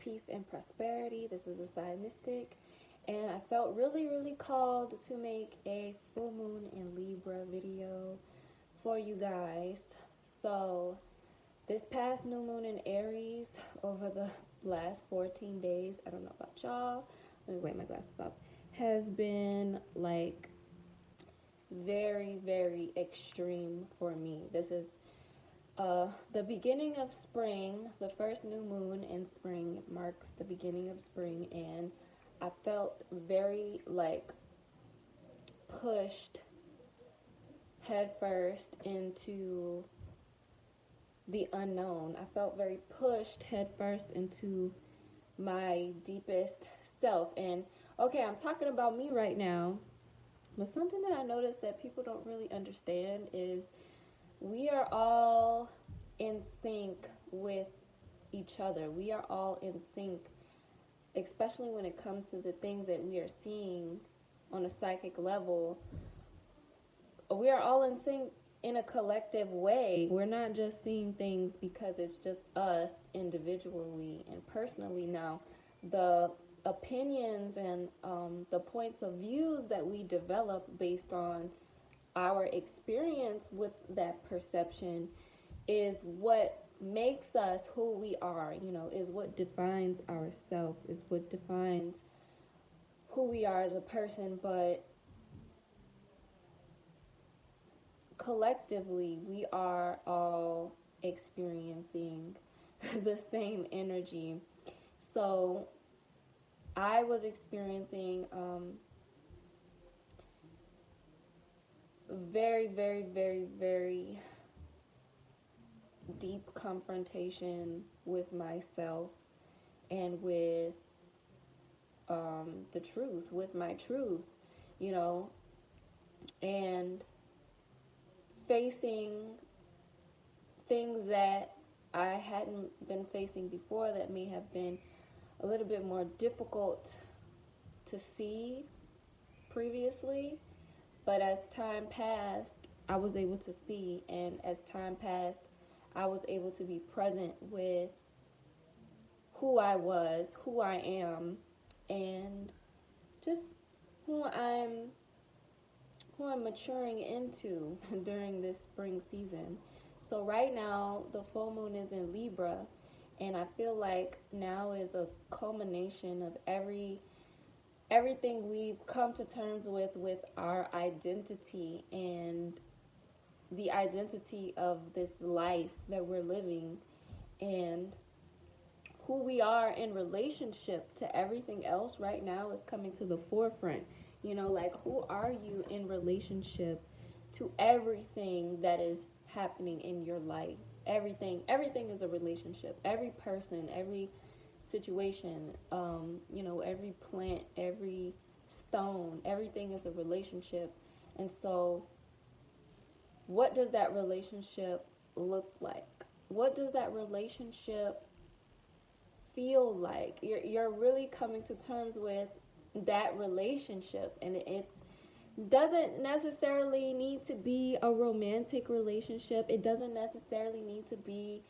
peace, and prosperity. This is a Side Mystic, and I felt really, really called to make a full moon in Libra video for you guys. So, this past new moon in Aries over the last 14 days, I don't know about y'all, let me wait my glasses up, has been like very, very extreme for me. This is the beginning of spring. The first new moon in spring marks the beginning of spring, and I felt very like pushed headfirst into the unknown. I felt very pushed headfirst into my deepest self. And okay, I'm talking about me right now, but something that I noticed that people don't really understand is we are all in sync with each other. We are all in sync, especially when it comes to the things that we are seeing on a psychic level. We are all in sync in a collective way. We're not just seeing things because it's just us individually and personally. Now, the opinions and the points of views that we develop based on our experience with that perception is what makes us who we are, is what defines ourselves, is what defines who we are as a person. But collectively, we are all experiencing the same energy. So I was experiencing very, very, very, very deep confrontation with myself and with the truth, with my truth, and facing things that I hadn't been facing before that may have been a little bit more difficult to see previously. But as time passed, I was able to see, and as time passed, I was able to be present with who I was, who I am, and just who I'm maturing into during this spring season. So right now, the full moon is in Libra, and I feel like now is a culmination of everything we've come to terms with our identity and the identity of this life that we're living, and who we are in relationship to everything else right now is coming to the forefront. Like, who are you in relationship to everything that is happening in your life? Everything is a relationship. Every person, every situation, every plant, every stone, everything is a relationship. And so what does that relationship look like? What does that relationship feel like? You're really coming to terms with that relationship, and it doesn't necessarily need to be a romantic relationship. It doesn't necessarily need to be,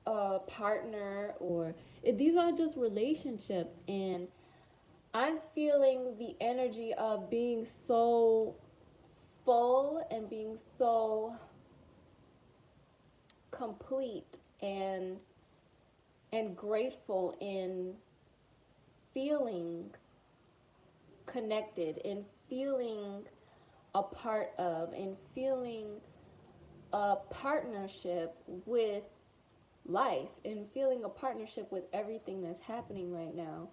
a partner, or these are just relationships. And I'm feeling the energy of being so full and being so complete and grateful in feeling connected, in feeling a part of, in feeling a partnership with life, in feeling a partnership with everything that's happening right now.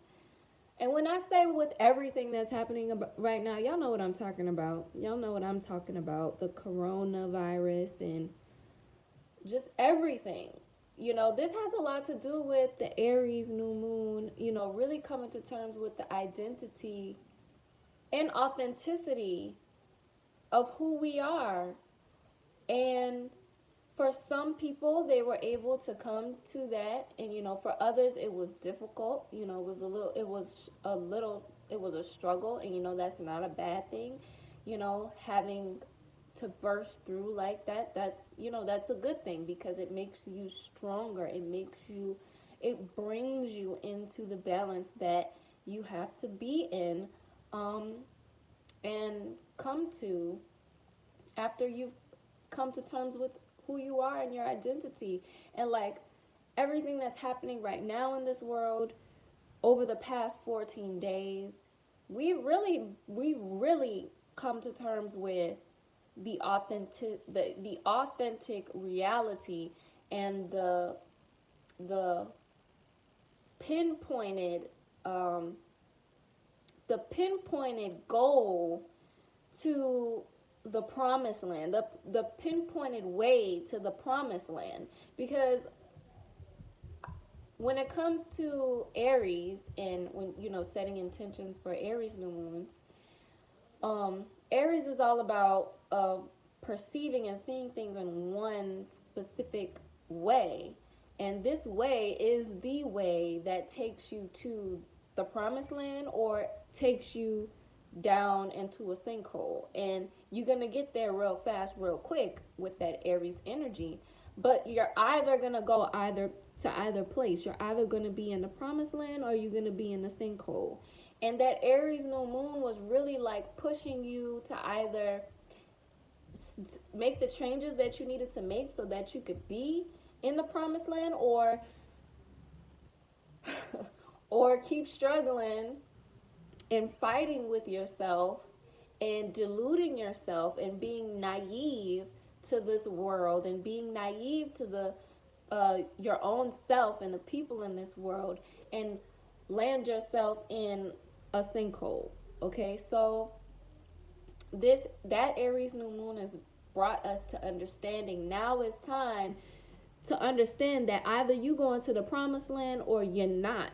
And when I say with everything that's happening right now, y'all know what I'm talking about. Y'all know what I'm talking about. The coronavirus and just everything. This has a lot to do with the Aries new moon, really coming to terms with the identity and authenticity of who we are. And for some people, they were able to come to that, and for others, it was difficult. It was a struggle, and that's not a bad thing. Having to burst through like that, that's a good thing, because it makes you stronger. It brings you into the balance that you have to be in, um, and come to after you've come to terms with who you are and your identity. And like everything that's happening right now in this world over the past 14 days, we really come to terms with the authentic reality, and the pinpointed um, the pinpointed goal to the promised land, the pinpointed way to the promised land. Because when it comes to Aries, and when setting intentions for Aries new moons, Aries is all about perceiving and seeing things in one specific way. And this way is the way that takes you to the promised land or takes you down into a sinkhole. And you're going to get there real fast, real quick with that Aries energy. But you're either going to go either place. You're either going to be in the promised land or you're going to be in the sinkhole. And that Aries new moon was really like pushing you to either make the changes that you needed to make so that you could be in the promised land, or keep struggling and fighting with yourself and deluding yourself and being naive to this world and being naive to your own self and the people in this world, and land yourself in a sinkhole. Okay, so that Aries new moon has brought us to understanding. Now it's time to understand that either you go into the promised land or you're not.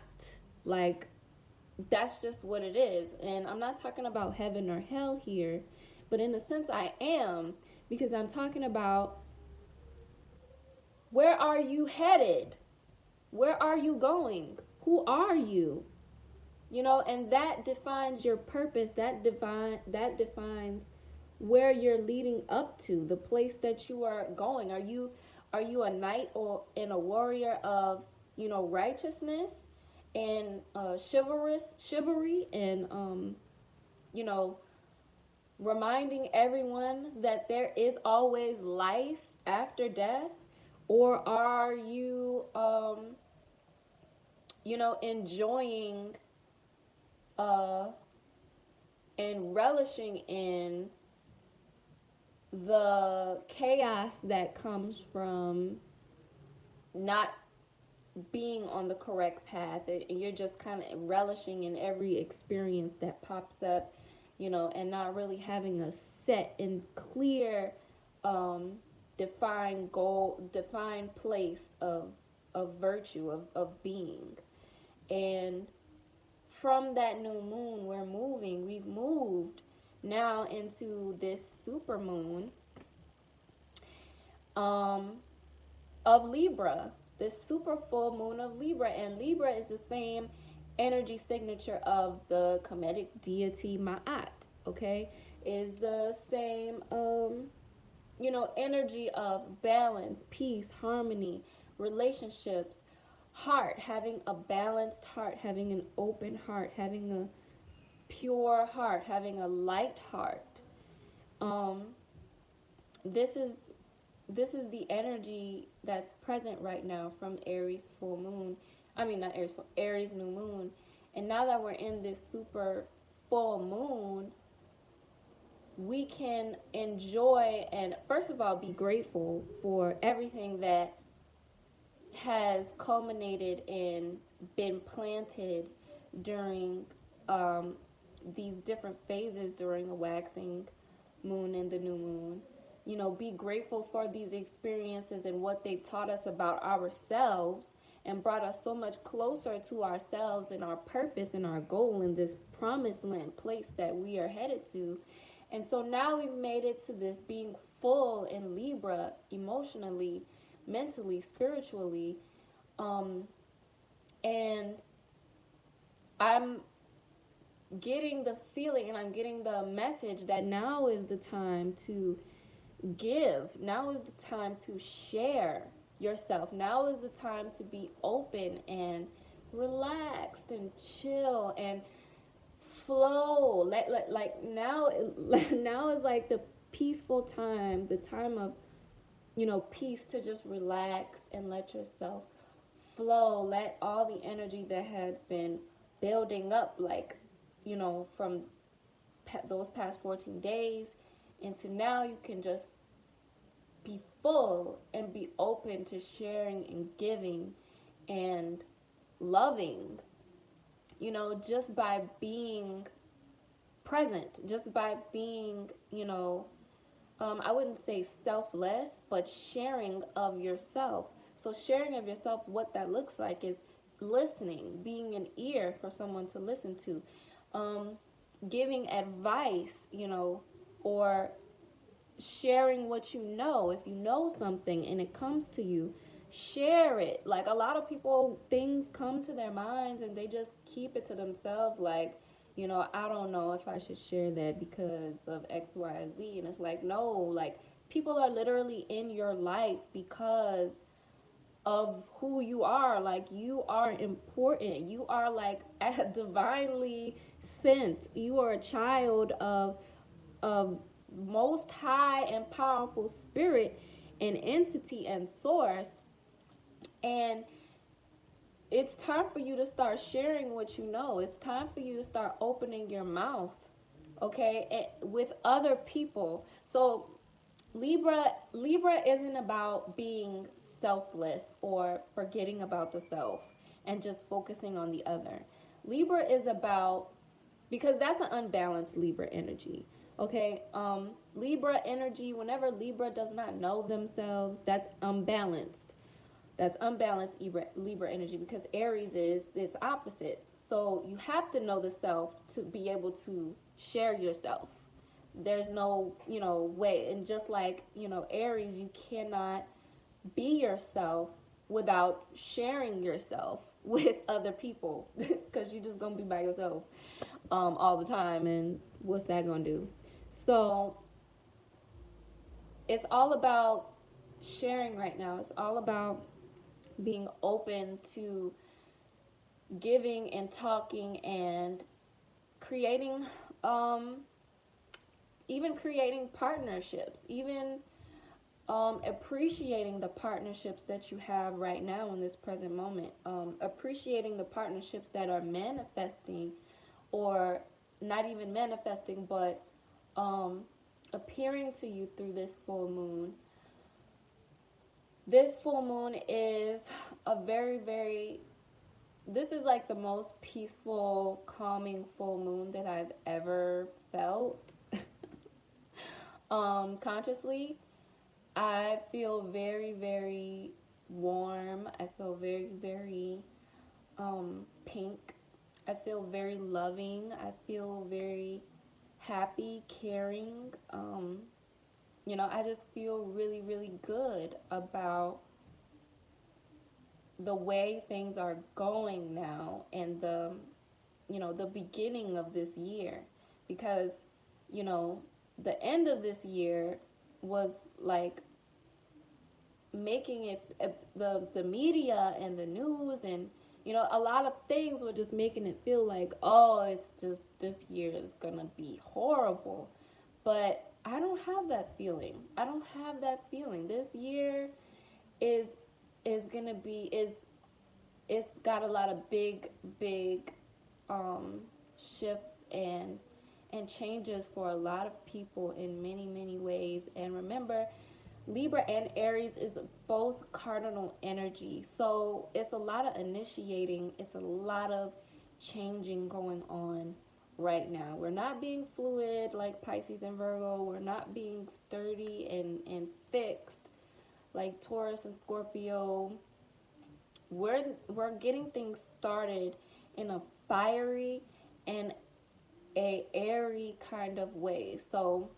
Like, that's just what it is. And I'm not talking about heaven or hell here, but in a sense I am, because I'm talking about, where are you headed? Where are you going? Who are you? And that defines your purpose. That defines where you're leading up to, the place that you are going. Are you a knight or a warrior of righteousness and chivalry, and reminding everyone that there is always life after death? Or are you enjoying and relishing in the chaos that comes from not being on the correct path, and you're just kind of relishing in every experience that pops up, and not really having a set and clear defined goal, defined place of virtue, of being. And from that new moon, we've moved now into this super moon of Libra, this super full moon of Libra. And Libra is the same energy signature of the Kemetic deity Ma'at, okay? Is the same energy of balance, peace, harmony, relationships, heart, having a balanced heart, having an open heart, having a pure heart, having a light heart. This is the energy that's present right now from Aries full moon. I mean, not Aries, Aries new moon. And now that we're in this super full moon, we can enjoy and, first of all, be grateful for everything that has culminated and been planted during these different phases during the waxing moon and the new moon. Be grateful for these experiences and what they've taught us about ourselves, and brought us so much closer to ourselves and our purpose and our goal in this promised land place that we are headed to. And so now we've made it to this being full in Libra, emotionally, mentally, spiritually, and I'm getting the feeling and I'm getting the message that now is the time to give. Now is the time to share yourself. Now is the time to be open and relaxed and chill and flow. Like now, now is like the peaceful time, the time of, peace, to just relax and let yourself flow. Let all the energy that has been building up, like, from those past 14 days into now, you can just be full and be open to sharing and giving and loving, just by being present, just by being, I wouldn't say selfless, but sharing of yourself. So sharing of yourself, what that looks like is listening, being an ear for someone to listen to, giving advice, or sharing what you know. If you know something and it comes to you, share it. Like, a lot of people, things come to their minds and they just keep it to themselves, like, I don't know if I should share that because of X, Y, and Z. And it's like, no, like, people are literally in your life because of who you are. Like, you are important. You are like divinely sent. You are a child of most high and powerful spirit and entity and source. And it's time for you to start sharing what you know. It's time for you to start opening your mouth, okay, with other people. So Libra isn't about being selfless or forgetting about the self and just focusing on the other. Libra is about, because that's an unbalanced Libra energy. Okay, Libra energy, whenever Libra does not know themselves, that's unbalanced. That's unbalanced Libra energy, because Aries is its opposite. So you have to know the self to be able to share yourself. There's no, way. And just like, Aries, you cannot be yourself without sharing yourself with other people, because you're just going to be by yourself all the time. And what's that going to do? So it's all about sharing right now. It's all about being open to giving and talking and creating, even creating partnerships, even appreciating the partnerships that you have right now in this present moment, appreciating the partnerships that are manifesting, or not even manifesting, but appearing to you through this full moon. This full moon is a very, very, this is like the most peaceful, calming full moon that I've ever felt. Consciously, I feel very, very warm. I feel very, very pink. I feel very loving. I feel very happy, caring. I just feel really, really good about the way things are going now, and the beginning of this year, because, the end of this year was like making it, the media and the news and, a lot of things were just making it feel like, oh, it's just, this year is gonna be horrible. But I don't have that feeling. I don't have that feeling. This year is gonna be, it's got a lot of big shifts and changes for a lot of people in many, many ways. And remember, Libra and Aries is both cardinal energy. So it's a lot of initiating, it's a lot of changing going on right now. We're not being fluid like Pisces and Virgo. We're not being sturdy and fixed like Taurus and Scorpio. We're getting things started in a fiery and a airy kind of way. So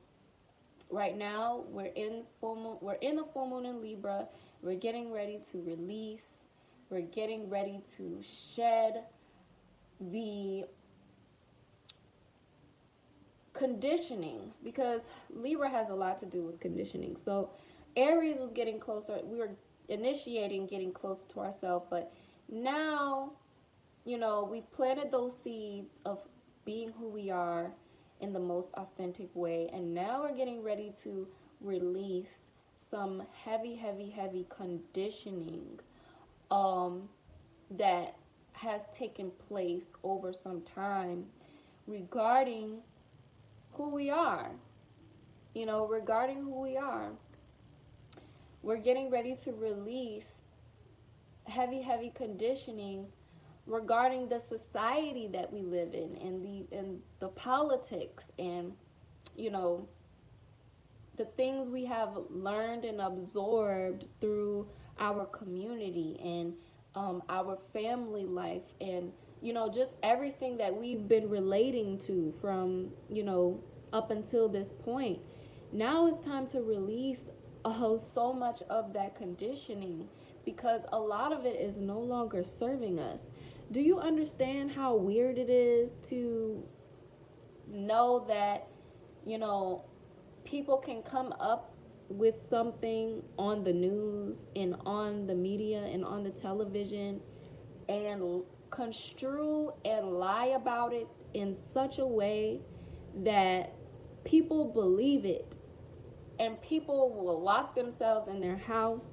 right now we're in full moon. We're in a full moon in Libra. We're getting ready to release. We're getting ready to shed the conditioning, because Libra has a lot to do with conditioning. So Aries was getting closer. We were initiating getting closer to ourselves, but now, we've planted those seeds of being who we are in the most authentic way, and now we're getting ready to release some heavy, heavy, heavy conditioning that has taken place over some time regarding who we are. Regarding who we are. We're getting ready to release heavy, heavy conditioning regarding the society that we live in, and the politics, and the things we have learned and absorbed through our community, and our family life, and just everything that we've been relating to from up until this point. Now it's time to release so much of that conditioning, because a lot of it is no longer serving us. Do you understand how weird it is to know that people can come up with something on the news and on the media and on the television and construe and lie about it in such a way that people believe it, and people will lock themselves in their house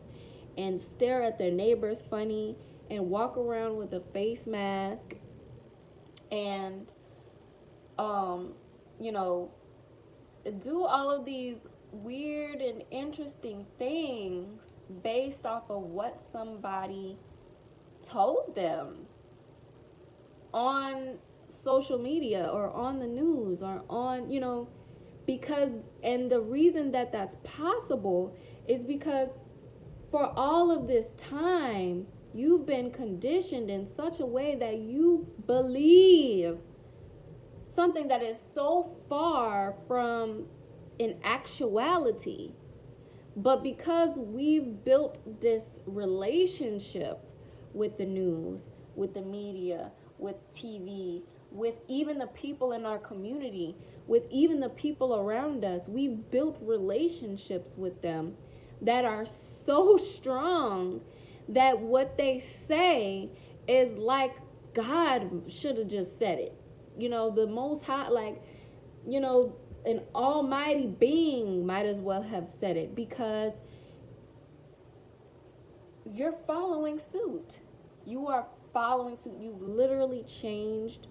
and stare at their neighbors funny and walk around with a face mask and do all of these weird and interesting things based off of what somebody told them on social media or on the news or on, because, and the reason that that's possible is because for all of this time, you've been conditioned in such a way that you believe something that is so far from an actuality. But because we've built this relationship with the news, with the media, with TV, with even the people in our community, with even the people around us, we've built relationships with them that are so strong that what they say is like God should have just said it. The Most High, an almighty being might as well have said it, because you're following suit. You are following suit. You've literally changed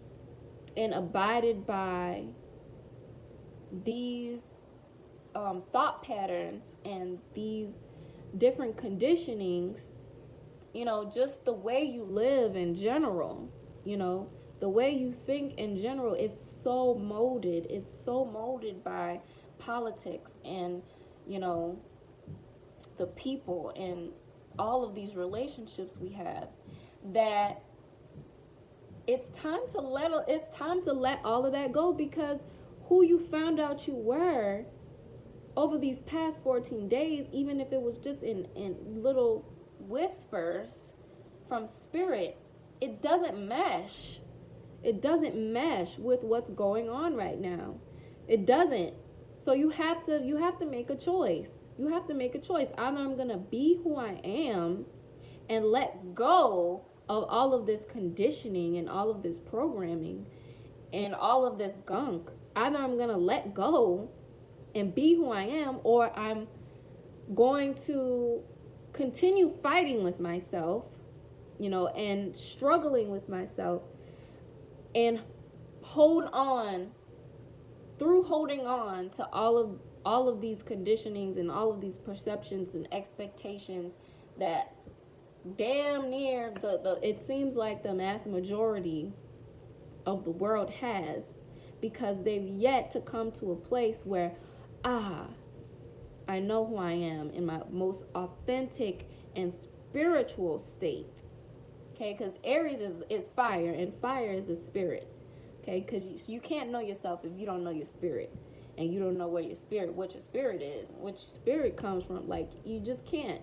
and abided by these thought patterns and these different conditionings, just the way you live in general, the way you think in general, it's so molded. It's so molded by politics and, the people and all of these relationships we have, that it's time to let all of that go, because who you found out you were over these past 14 days, even if it was just in little whispers from spirit, it doesn't mesh. It doesn't mesh with what's going on right now. It doesn't. So you have to make a choice. You have to make a choice. Either I'm going to be who I am and let go of all of this conditioning and all of this programming and all of this gunk. Either I'm going to let go and be who I am, or I'm going to continue fighting with myself, and struggling with myself, and holding on to all of these conditionings and all of these perceptions and expectations that damn near it seems like the mass majority of the world has, because they've yet to come to a place where I know who I am in my most authentic and spiritual state. Okay, because Aries is fire, and fire is the spirit. Okay, because you can't know yourself if you don't know your spirit, and you don't know what your spirit is, which spirit comes from. Like, you just can't.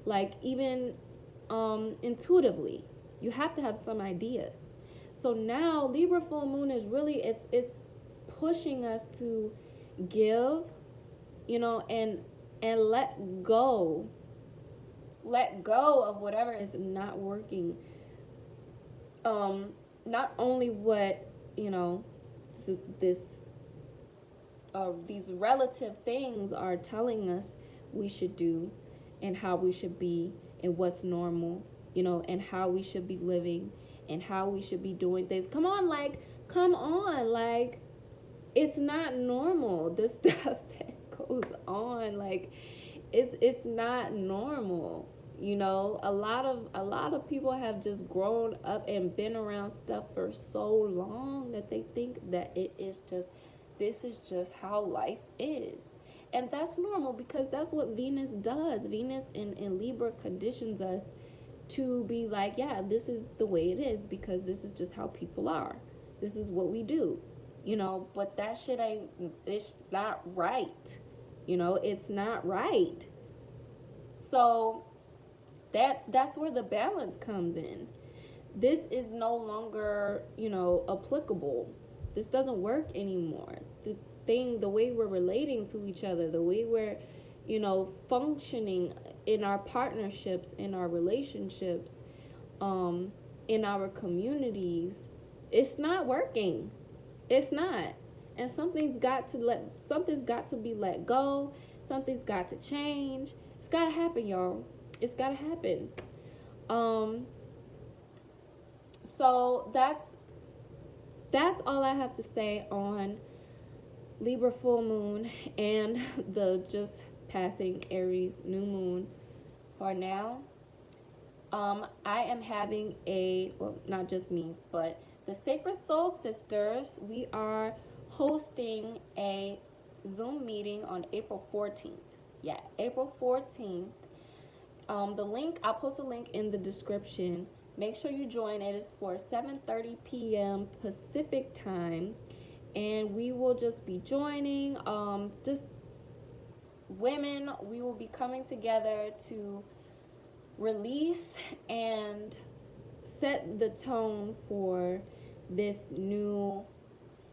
Like, even intuitively, you have to have some idea. So now Libra full moon is really it's pushing us to give, and let go of whatever is not working. Not only what, this these relative things are telling us we should do, and how we should be, and what's normal, and how we should be living, and how we should be doing things. Come on, like, it's not normal. The stuff that goes on, like, it's not normal. A lot of people have just grown up and been around stuff for so long that they think that this is just how life is. And that's normal, because that's what Venus does. Venus in Libra conditions us to be like, yeah, this is the way it is, because this is just how people are. This is what we do. But that shit it's not right. It's not right. So that's where the balance comes in. This is no longer, applicable. This doesn't work anymore. The way we're relating to each other, the way we're, functioning in our partnerships, in our relationships, in our communities, it's not working. It's not. And something's got to be let go. Something's got to change. It's got to happen, y'all. It's got to happen. So that's all I have to say on Libra full moon and the just passing Aries new moon for now. I am having not just me, but the Sacred Soul Sisters, we are hosting a Zoom meeting on April 14th. Yeah, April 14th. I'll post a link in the description. Make sure you join. It is for 7:30 p.m. Pacific time. And we will just be joining, just women. We will be coming together to release and set the tone for this new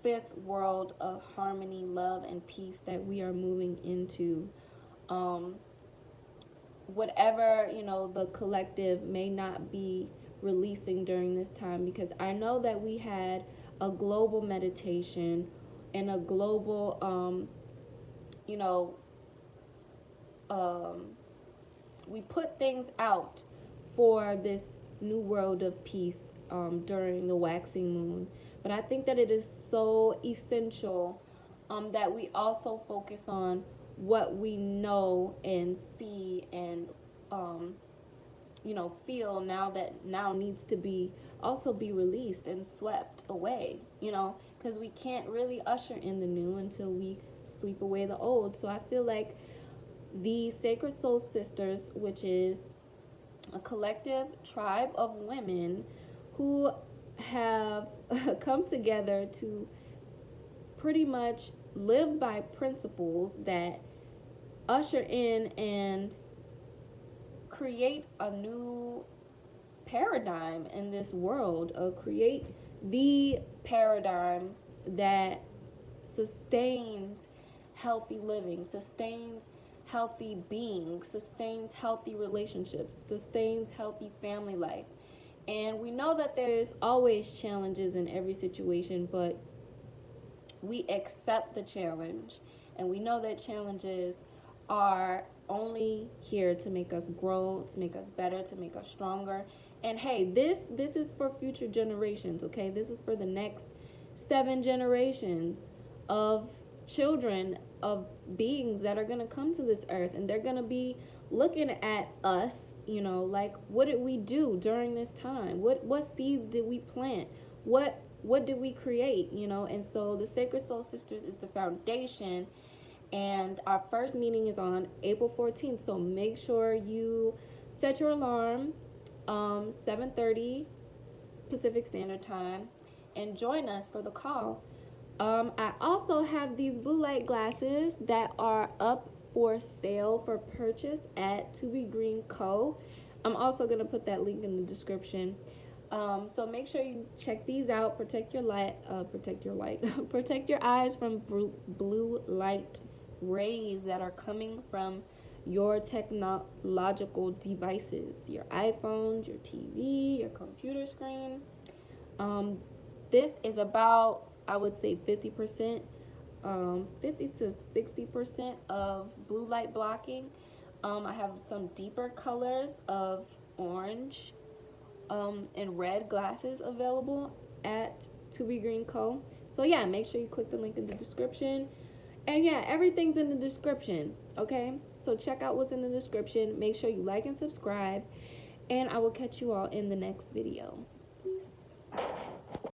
fifth world of harmony, love, and peace that we are moving into. Whatever, the collective may not be releasing during this time, because I know that we had a global meditation and a global, we put things out for this new world of peace during the waxing moon. But I think that it is so essential that we also focus on what we know and see and feel now needs to be also be released and swept away, because we can't really usher in the new until we sweep away the old. So I feel like the Sacred Soul Sisters, which is a collective tribe of women who have come together to pretty much live by principles that usher in and create a new paradigm in this world, create the paradigm that sustains healthy living, sustains healthy being, sustains healthy relationships, sustains healthy family life. And we know that there's always challenges in every situation, but we accept the challenge, and we know that challenges are only here to make us grow, to make us better, to make us stronger. And hey, this is for future generations, okay? This is for the next 7 generations of children, of beings that are going to come to this earth, and they're going to be looking at us, like, what did we do during this time? What seeds did we plant? What did we create? And so the Sacred Soul Sisters is the foundation, and our first meeting is on April 14th. So make sure you set your alarm, 7:30 Pacific Standard Time, and join us for the call. I also have these blue light glasses that are up for sale for purchase at To Be Green Co. I'm also going to put that link in the description. So make sure you check these out. Protect your light, protect your eyes from blue light rays that are coming from your technological devices, your iPhones, your TV, your computer screen. Um, this is about, I would say, 50%, 50 to 60% of blue light blocking. I have some deeper colors of orange and red glasses available at To Be Green Co. So yeah, make sure you click the link in the description. And yeah, everything's in the description, okay? So check out what's in the description. Make sure you like and subscribe. And I will catch you all in the next video.